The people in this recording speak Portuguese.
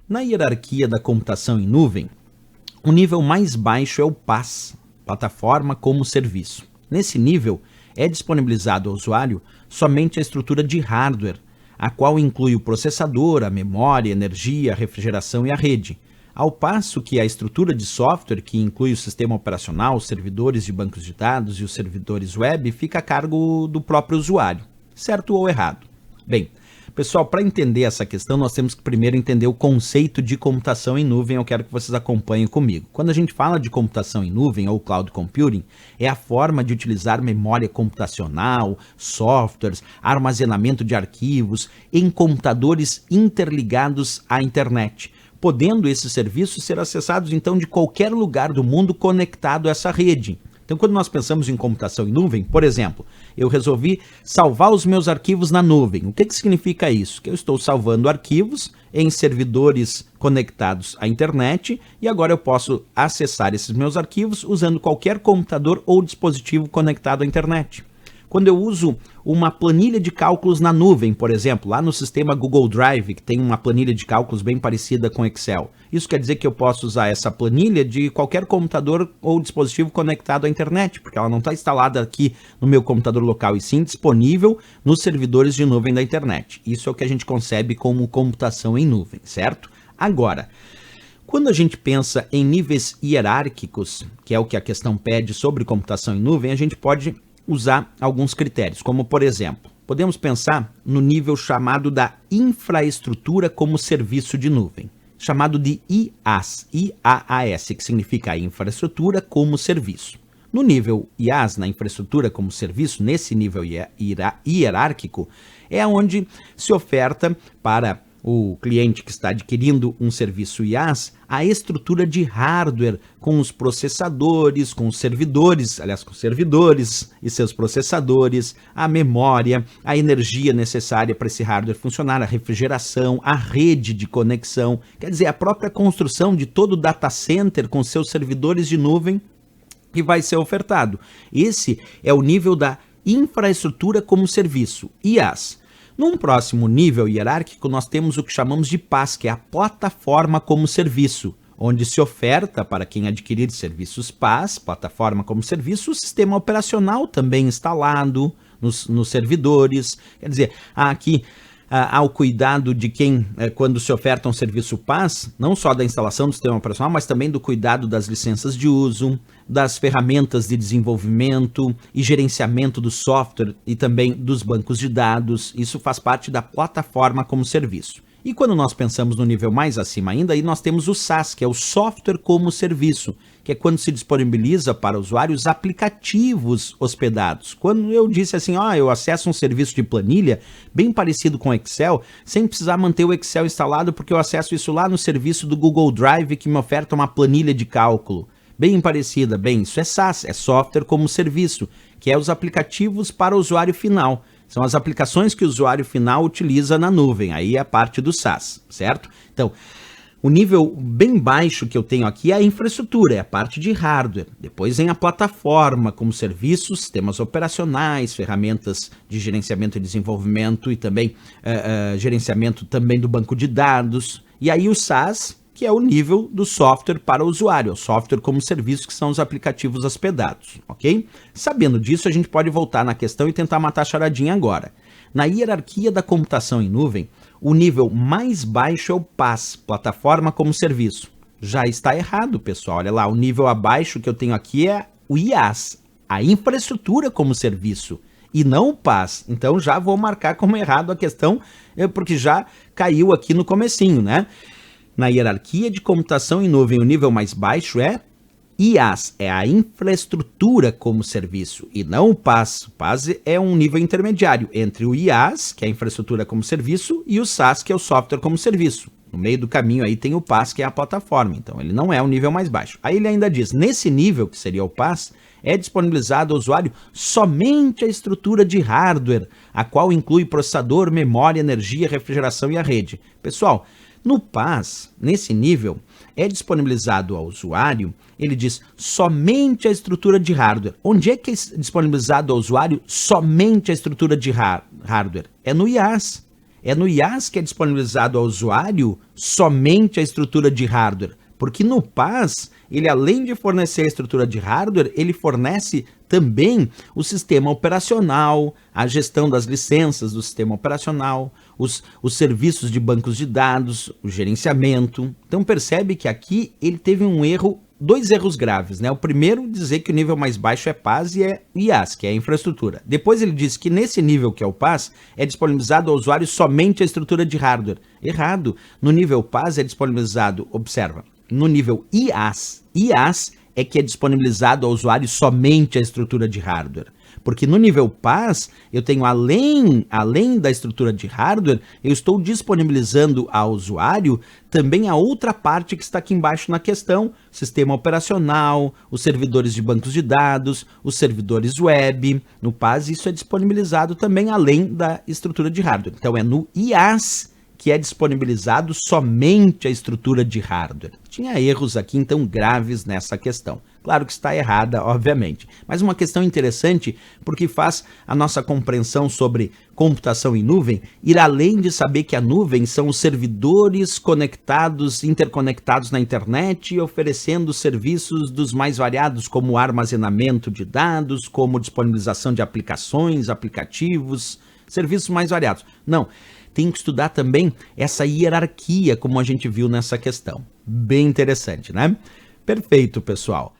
Na hierarquia da computação em nuvem, o nível mais baixo é o PaaS, Plataforma como Serviço. Nesse nível, é disponibilizado ao usuário somente a estrutura de hardware, a qual inclui o processador, a memória, a energia, a refrigeração e a rede, ao passo que a estrutura de software, que inclui o sistema operacional, os servidores de bancos de dados e os servidores web, fica a cargo do próprio usuário. Certo ou errado? Bem, pessoal, para entender essa questão, nós temos que primeiro entender o conceito de computação em nuvem. Eu quero que vocês acompanhem comigo. Quando a gente fala de computação em nuvem ou cloud computing, é a forma de utilizar memória computacional, softwares, armazenamento de arquivos em computadores interligados à internet, podendo esses serviços ser acessados então de qualquer lugar do mundo conectado a essa rede. Então, quando nós pensamos em computação em nuvem, por exemplo, eu resolvi salvar os meus arquivos na nuvem. O que significa isso? Que eu estou salvando arquivos em servidores conectados à internet e agora eu posso acessar esses meus arquivos usando qualquer computador ou dispositivo conectado à internet. Quando eu uso uma planilha de cálculos na nuvem, por exemplo, lá no sistema Google Drive, que tem uma planilha de cálculos bem parecida com Excel, isso quer dizer que eu posso usar essa planilha de qualquer computador ou dispositivo conectado à internet, porque ela não está instalada aqui no meu computador local, e sim disponível nos servidores de nuvem da internet. Isso é o que a gente concebe como computação em nuvem, certo? Agora, quando a gente pensa em níveis hierárquicos, que é o que a questão pede sobre computação em nuvem, a gente pode usar alguns critérios, como por exemplo, podemos pensar no nível chamado da infraestrutura como serviço de nuvem, chamado de IaaS, IaaS, que significa infraestrutura como serviço. No nível IaaS, na infraestrutura como serviço, nesse nível hierárquico, é onde se oferta para o cliente que está adquirindo um serviço IaaS, a estrutura de hardware com os processadores, com os servidores, aliás, com os servidores e seus processadores, a memória, a energia necessária para esse hardware funcionar, a refrigeração, a rede de conexão, quer dizer, a própria construção de todo o data center com seus servidores de nuvem que vai ser ofertado. Esse é o nível da infraestrutura como serviço, IaaS. Num próximo nível hierárquico, nós temos o que chamamos de PaaS, que é a plataforma como serviço, onde se oferta para quem adquirir serviços PaaS, plataforma como serviço, o sistema operacional também instalado nos servidores. Quer dizer, aqui há o cuidado de quem, quando se oferta um serviço PaaS, não só da instalação do sistema operacional, mas também do cuidado das licenças de uso, das ferramentas de desenvolvimento e gerenciamento do software e também dos bancos de dados. Isso faz parte da plataforma como serviço. E quando nós pensamos no nível mais acima ainda, aí nós temos o SaaS, que é o software como serviço, que é quando se disponibiliza para usuários aplicativos hospedados. Quando eu disse assim, eu acesso um serviço de planilha bem parecido com o Excel, sem precisar manter o Excel instalado, porque eu acesso isso lá no serviço do Google Drive, que me oferta uma planilha de cálculo bem parecida. Bem, isso é SaaS, é software como serviço, que é os aplicativos para o usuário final. São as aplicações que o usuário final utiliza na nuvem, aí é a parte do SaaS, certo? Então, o nível bem baixo que eu tenho aqui é a infraestrutura, é a parte de hardware. Depois vem a plataforma como serviço, sistemas operacionais, ferramentas de gerenciamento e desenvolvimento e também gerenciamento também do banco de dados. E aí o SaaS, que é o nível do software para o usuário, o software como serviço, que são os aplicativos hospedados, ok? Sabendo disso, a gente pode voltar na questão e tentar matar a charadinha agora. Na hierarquia da computação em nuvem, o nível mais baixo é o PaaS, plataforma como serviço. Já está errado, pessoal. Olha lá, o nível abaixo que eu tenho aqui é o IaaS, a infraestrutura como serviço, e não o PaaS. Então já vou marcar como errado a questão, porque já caiu aqui no comecinho, né? Na hierarquia de computação em nuvem, o nível mais baixo é IaaS, é a infraestrutura como serviço, e não o PaaS. O PaaS é um nível intermediário entre o IaaS, que é a infraestrutura como serviço, e o SaaS, que é o software como serviço. No meio do caminho aí tem o PaaS, que é a plataforma, então ele não é o nível mais baixo. Aí ele ainda diz, nesse nível, que seria o PaaS, é disponibilizado ao usuário somente a estrutura de hardware, a qual inclui processador, memória, energia, refrigeração e a rede. Pessoal, no PaaS, nesse nível, é disponibilizado ao usuário, ele diz somente a estrutura de hardware. Onde é que é disponibilizado ao usuário somente a estrutura de hardware? É no IaaS. É no IaaS que é disponibilizado ao usuário somente a estrutura de hardware, porque no PaaS, ele além de fornecer a estrutura de hardware, ele fornece também o sistema operacional, a gestão das licenças do sistema operacional, os serviços de bancos de dados, o gerenciamento. Então percebe que aqui ele teve dois erros graves, né? O primeiro, dizer que o nível mais baixo é PaaS e é IaaS, que é a infraestrutura. Depois ele disse que nesse nível que é o PaaS, é disponibilizado ao usuário somente a estrutura de hardware. Errado. No nível PaaS é disponibilizado, observa, no nível IaaS é que é disponibilizado ao usuário somente a estrutura de hardware. Porque no nível PaaS, eu tenho além da estrutura de hardware, eu estou disponibilizando ao usuário também a outra parte que está aqui embaixo na questão, sistema operacional, os servidores de bancos de dados, os servidores web. No PaaS isso é disponibilizado também além da estrutura de hardware. Então é no IaaS que é disponibilizado somente a estrutura de hardware. Tinha erros aqui, então, graves nessa questão. Claro que está errada, obviamente, mas uma questão interessante porque faz a nossa compreensão sobre computação em nuvem ir além de saber que a nuvem são os servidores conectados, interconectados na internet, oferecendo serviços dos mais variados, como armazenamento de dados, como disponibilização de aplicações, aplicativos, serviços mais variados. Não. Tem que estudar também essa hierarquia, como a gente viu nessa questão. Bem interessante, né? Perfeito, pessoal.